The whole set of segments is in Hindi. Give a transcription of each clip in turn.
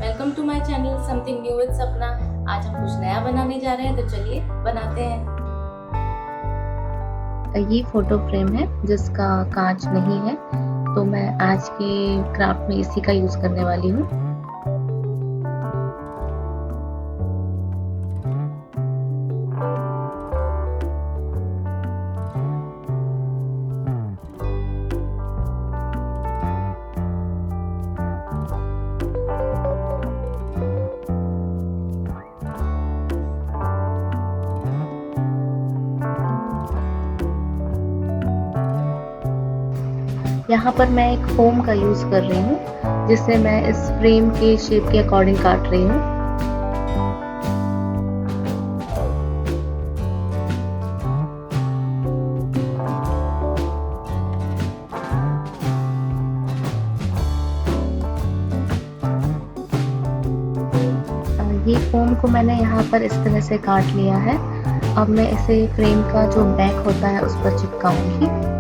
Welcome to my channel something new with Sapna. आज हम कुछ नया बनाने जा रहे हैं, तो चलिए बनाते हैं। ये फोटो फ्रेम है जिसका कांच नहीं है, तो मैं आज के क्राफ्ट में इसी का यूज करने वाली हूँ। यहाँ पर मैं एक फोम का यूज कर रही हूँ, जिससे मैं इस फ्रेम के शेप के अकॉर्डिंग काट रही हूँ। ये फोम को मैंने यहाँ पर इस तरह से काट लिया है। अब मैं इसे फ्रेम का जो बैक होता है उस पर चिपकाऊंगी।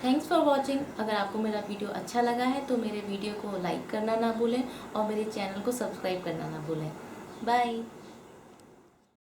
Thanks for watching. अगर आपको मेरा वीडियो अच्छा लगा है तो मेरे वीडियो को लाइक करना ना भूलें और मेरे चैनल को सब्सक्राइब करना ना भूलें। बाय।